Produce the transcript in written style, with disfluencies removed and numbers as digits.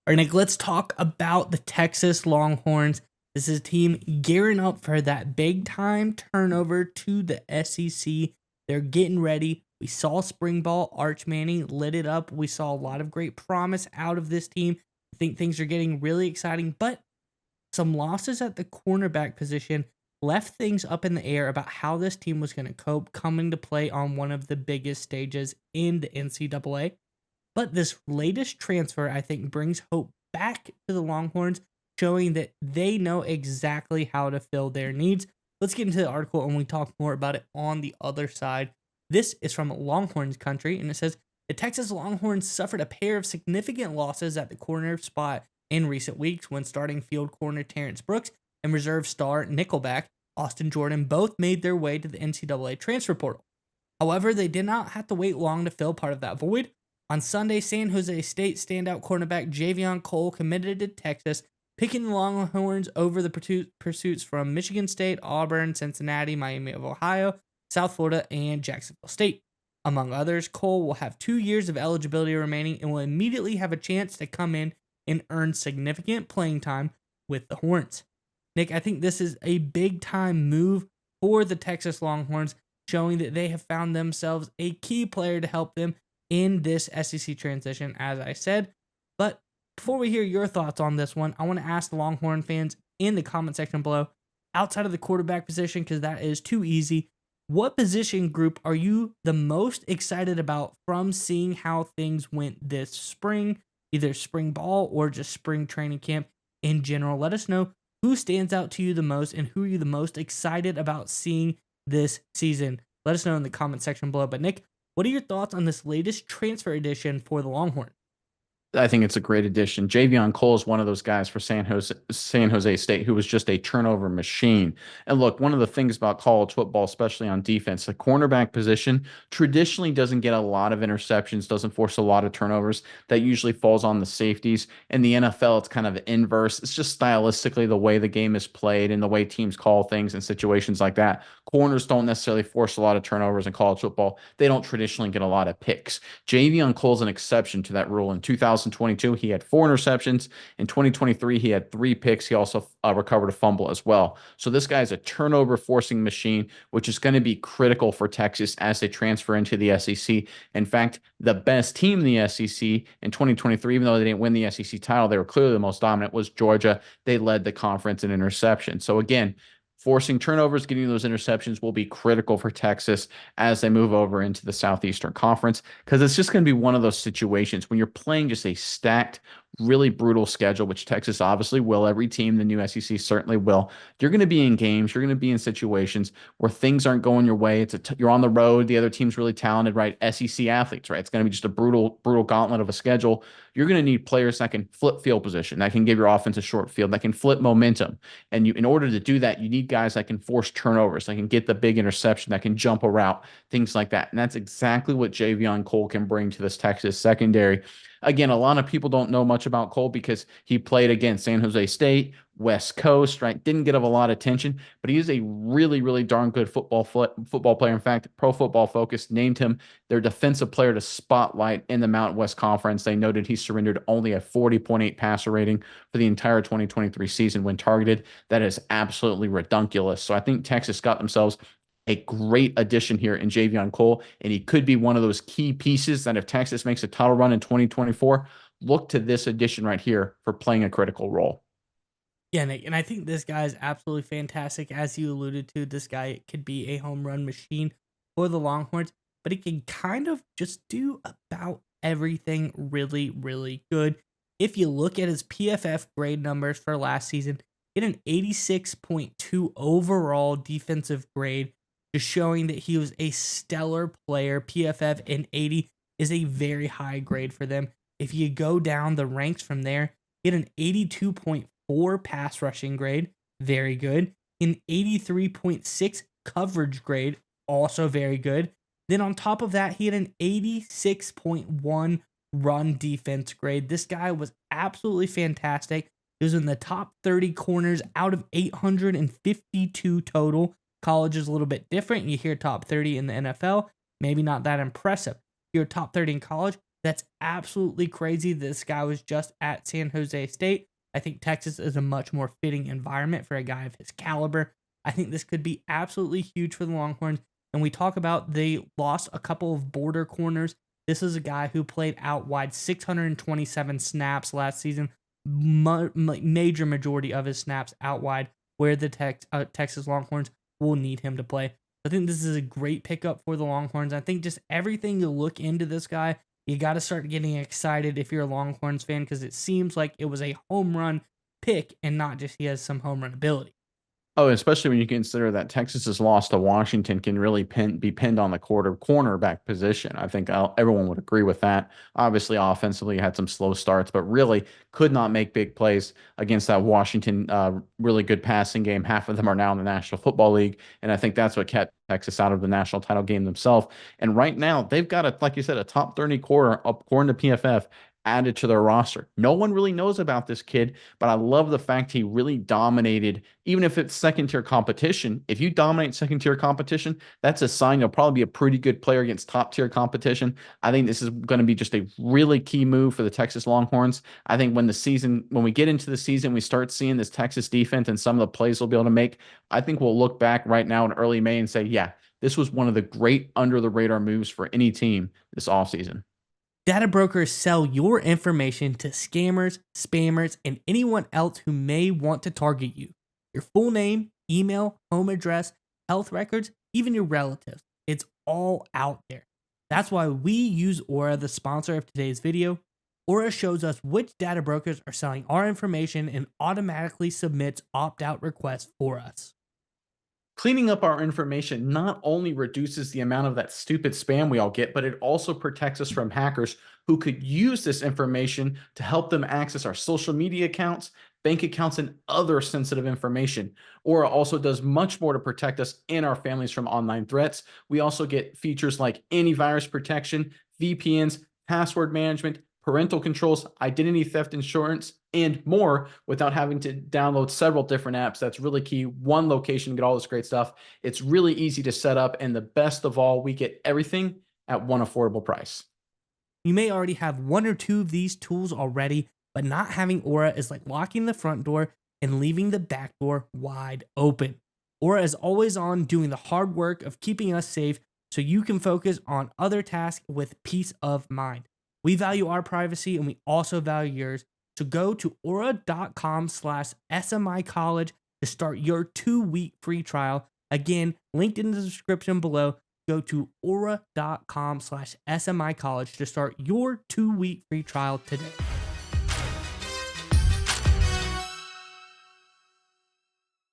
All right, Nick, let's talk about the Texas Longhorns. This is a team gearing up for that big time turnover to the SEC. They're getting ready. We saw spring ball. Arch Manning lit it up. We saw a lot of great promise out of this team. I think things are getting really exciting, but some losses at the cornerback position left things up in the air about how this team was going to cope coming to play on one of the biggest stages in the NCAA. But this latest transfer, I think, brings hope back to the Longhorns, showing that they know exactly how to fill their needs. Let's get into the article and we talk more about it on the other side. This is from Longhorns Country, and it says the Texas Longhorns suffered a pair of significant losses at the corner spot in recent weeks when starting field corner Terrence Brooks and reserve star nickelback Austin Jordan both made their way to the NCAA transfer portal. However, they did not have to wait long to fill part of that void. On Sunday, San Jose State standout cornerback jvon Cole committed to Texas, picking the Longhorns over the pursuits from Michigan State, Auburn, Cincinnati, Miami of Ohio, South Florida, and Jacksonville State. Among others, Cole will have 2 years of eligibility remaining and will immediately have a chance to come in and earn significant playing time with the Horns. Nick, I think this is a big time move for the Texas Longhorns, showing that they have found themselves a key player to help them in this SEC transition, as I said. But before we hear your thoughts on this one, I want to ask the Longhorn fans in the comment section below, outside of the quarterback position, because that is too easy, what position group are you the most excited about from seeing how things went this spring, either spring ball or just spring training camp in general? Let us know who stands out to you the most and who are you the most excited about seeing this season. Let us know in the comment section below. But Nick, what are your thoughts on this latest transfer edition for the Longhorns? I think it's a great addition. Jvon Cole is one of those guys for San Jose State who was just a turnover machine. And look, one of the things about college football, especially on defense, the cornerback position traditionally doesn't get a lot of interceptions, doesn't force a lot of turnovers. That usually falls on the safeties. In the NFL, it's kind of inverse. It's just stylistically the way the game is played and the way teams call things in situations like that. Corners don't necessarily force a lot of turnovers in college football. They don't traditionally get a lot of picks. Jvon Cole's an exception to that rule. In 2022, he had 4 interceptions. In 2023, he had 3 picks. He also recovered a fumble as well. So this guy is a turnover forcing machine, which is going to be critical for Texas as they transfer into the SEC. In fact, the best team in the SEC in 2023, even though they didn't win the SEC title, they were clearly the most dominant, was Georgia. They led the conference in interception. So again, forcing turnovers, getting those interceptions will be critical for Texas as they move over into the Southeastern Conference, because it's just going to be one of those situations when you're playing just a stacked, really brutal schedule, which Texas obviously will. Every team, the new SEC certainly will. You're going to be in games, you're going to be in situations where things aren't going your way. You're on the road. The other team's really talented, right? SEC athletes, right? It's going to be just a brutal gauntlet of a schedule. You're going to need players that can flip field position, that can give your offense a short field, that can flip momentum. And in order to do that, you need guys that can force turnovers, that can get the big interception, that can jump a route, things like that. And that's exactly what jvon Cole can bring to this Texas secondary. Again, a lot of people don't know much about Cole because he played against San Jose State, West Coast, right? Didn't get a lot of attention, but he is a really darn good football player. In fact, Pro Football Focus named him their defensive player to spotlight in the Mountain West Conference. They noted he surrendered only a 40.8 passer rating for the entire 2023 season when targeted. That is absolutely redunculous. So I think Texas got themselves a great addition here in jvon Cole, and he could be one of those key pieces that if Texas makes a title run in 2024, look to this addition right here for playing a critical role. Yeah, Nick, and I think this guy is absolutely fantastic. As you alluded to, this guy could be a home run machine for the Longhorns, but he can kind of just do about everything really good. If you look at his PFF grade numbers for last season, he had an 86.2 overall defensive grade, just showing that he was a stellar player. PFF and 80 is a very high grade for them. If you go down the ranks from there, he had an 82.4 pass rushing grade, very good. An 83.6 coverage grade, also very good. Then on top of that, he had an 86.1 run defense grade. This guy was absolutely fantastic. He was in the top 30 corners out of 852 total. College is a little bit different. You hear top 30 in the NFL, maybe not that impressive. You're top 30 in college, That's absolutely crazy. This guy was just at San Jose State. I think Texas is a much more fitting environment for a guy of his caliber. I think this could be absolutely huge for the Longhorns. And we talk about they lost a couple of border corners. This is a guy who played out wide 627 snaps last season, major majority of his snaps out wide, where the Texas Longhorns will need him to play. I think this is a great pickup for the Longhorns. I think just everything you look into this guy, you got to start getting excited if you're a Longhorns fan because it seems like it was a home run pick and not just he has some home run ability. Oh, especially when you consider that Texas's loss to Washington can really be pinned on the cornerback position. I think everyone would agree with that. Obviously, offensively, had some slow starts, but really could not make big plays against that Washington really good passing game. Half of them are now in the National Football League, and I think that's what kept Texas out of the national title game themselves. And right now, they've got like you said, a top 30 corner, according to PFF, added to their roster. No one really knows about this kid, but I love the fact he really dominated, even if it's second tier competition. If you dominate second tier competition, that's a sign you'll probably be a pretty good player against top tier competition. I think this is going to be just a really key move for the Texas Longhorns. I think when we get into the season, we start seeing this Texas defense and some of the plays we'll be able to make. I think we'll look back right now in early May and say, yeah, this was one of the great under the radar moves for any team this offseason. Data brokers sell your information to scammers, spammers, and anyone else who may want to target you. Your full name, email, home address, health records, even your relatives. It's all out there. That's why we use Aura, the sponsor of today's video. Aura shows us which data brokers are selling our information and automatically submits opt-out requests for us. Cleaning up our information not only reduces the amount of that stupid spam we all get, but it also protects us from hackers who could use this information to help them access our social media accounts, bank accounts, and other sensitive information. Aura also does much more to protect us and our families from online threats. We also get features like antivirus protection, VPNs, password management, parental controls, identity theft insurance, and more without having to download several different apps. That's really key. One location to get all this great stuff. It's really easy to set up. And the best of all, we get everything at one affordable price. You may already have one or two of these tools already, but not having Aura is like locking the front door and leaving the back door wide open. Aura is always on doing the hard work of keeping us safe so you can focus on other tasks with peace of mind. We value our privacy and we also value yours. So go to aura.com/SMI college to start your 2-week free trial. Again, linked in the description below. Go to aura.com/SMI college to start your 2-week free trial today.